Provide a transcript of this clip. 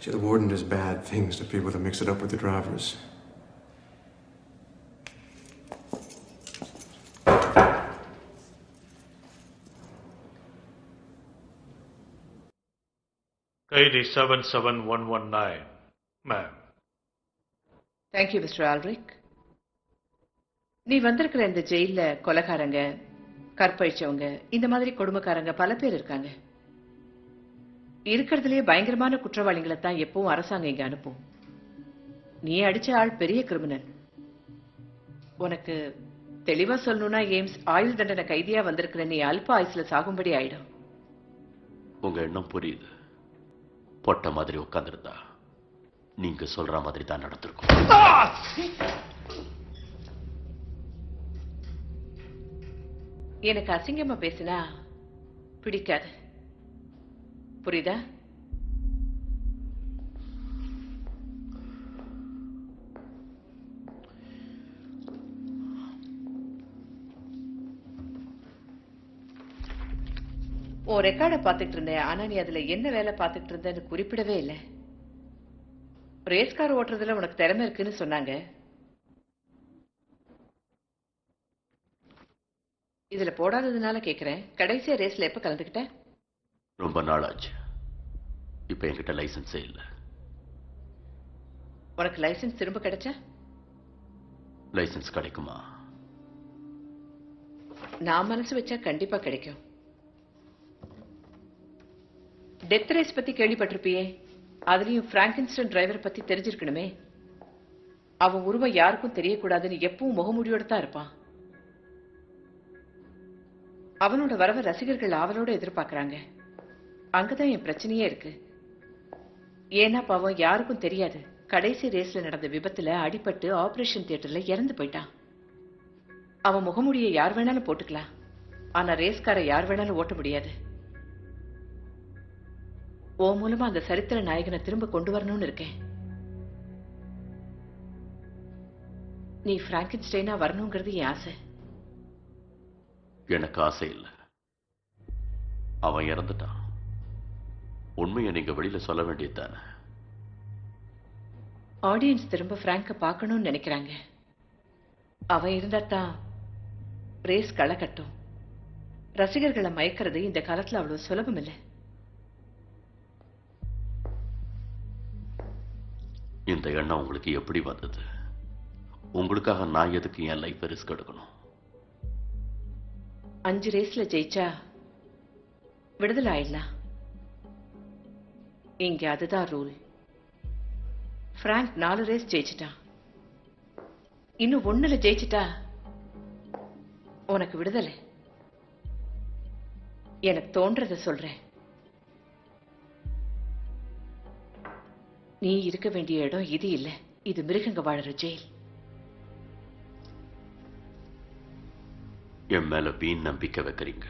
See, the warden does bad things to people that mix it up with the drivers. கைதி 77119, ma'am. Thank you mister Alric. நீ வந்திருக்கிற இந்த ஜெயில கொலைக்காரங்க, கற்பழிச்சவங்க, இந்த மாதிரி கொடுமைக்காரங்க பல பேர் இருக்காங்க. இருக்கிறதுலயே பயங்கரமான குற்றவாளிகளை தான் எப்பவும் அரசாங்கம் இங்க அனுப்பும். நீ அடிச்ச ஆள் பெரிய கிரிமினல். உனக்கு தெளிவா சொல்லணும்னா எய்ம்ஸ் ஆயுள் தண்டனை கைதியா வந்திருக்கிற நீ அல்ப ஆயுசுல சாகும்படி ஆயிடும். உங்க எண்ணம் புரியுது. பொட்ட மாதிரி உட்கார்ந்திருந்தா நீங்க சொல்ற மாதிரி தான் நடந்திருக்கும். எனக்கு அசிங்கமா பேசினா பிடிக்காது, புரியுதா? உன் ரெக்கார்டை பார்த்துட்டு இருந்தேன். ஆனா நீ அதுல என்ன வேலை பார்த்துட்டு இருந்தேன்னு குறிப்பிடவே இல்லை. ரேஸ் கார் ஓட்டுறதுல உனக்கு திறமை இருக்குன்னு சொன்னாங்க. இதுல போடாததுனால கேக்குறேன், கடைசியா ரேஸ்ல எப்ப கலந்துக்கிட்ட? ரொம்ப நாள் ஆச்சு. இப்ப என்கிட்ட லைசன்ஸே இல்லை. உனக்கு லைசன்ஸ் திரும்ப கிடைச்சா? லைசன்ஸ் கிடைக்குமா? நான் மனசு வச்சா கண்டிப்பா கிடைக்கும். டெத் ரேஸ் பத்தி கேள்விப்பட்டிருப்பியே, அதுலயும் பிராங்கன்ஸ்டன் டிரைவர் பத்தி தெரிஞ்சிருக்கணுமே. அவன் உருவம் யாருக்கும் தெரியக்கூடாதுன்னு எப்பவும் முகமூடியோட தான் இருப்பான். அவனோட வரவை ரசிகர்கள் ஆவலோட எதிர்பார்க்கறாங்க. அங்கதான் என் பிரச்சனையே இருக்கு. ஏன்னா பாவம் யாருக்கும் தெரியாது, கடைசி ரேஸ்ல நடந்த விபத்துல அடிபட்டு ஆபரேஷன் தியேட்டர்ல இறந்து போயிட்டான். அவன் முகமூடியை யார் வேணாலும் போட்டுக்கலாம், ஆனா ரேஸ்காரை யார் வேணாலும் ஓட்ட முடியாது. ஓ மூலமா அந்த சரித்திர நாயகனை திரும்ப கொண்டு வரணும்னு இருக்கேன். நீ பிராங்கன்ஸ்டைனா வரணுங்கிறது என் ஆசை. எனக்கு ஆசை இல்லை. அவன் இறந்துட்டான். உண்மையை நீங்க வெளியில சொல்ல வேண்டியதுதானே. ஆடியன்ஸ் திரும்ப பிராங்க பார்க்கணும்னு நினைக்கிறாங்க. அவன் இருந்தா தான் ரேஸ் களை கட்டும். ரசிகர்களை மயக்கிறது இந்த காலத்துல அவ்வளவு சுலபம் இல்லை. இந்த எண்ணம் உங்களுக்கு எப்படி வந்தது? உங்களுக்காக நான் எதுக்கு என் லைஃப் ரிஸ்க் எடுக்கணும்? 5 ரேஸ்ல ஜெயிச்சா விடுதலை ஆயிடலாம். இங்க அதுதான் ரூல். Prank 4 race ஜெயிச்சிட்டான். இன்னும் 1ல ஜெயிச்சிட்டா உனக்கு விடுதலை. எனக்கு தோன்றத சொல்றேன். நீ இருக்க வேண்டிய இடம் இது இல்ல. இது மிருகங்க வாழற ஜெயில். என் மேல வீண் நம்பிக்கை வைக்கிறீங்க.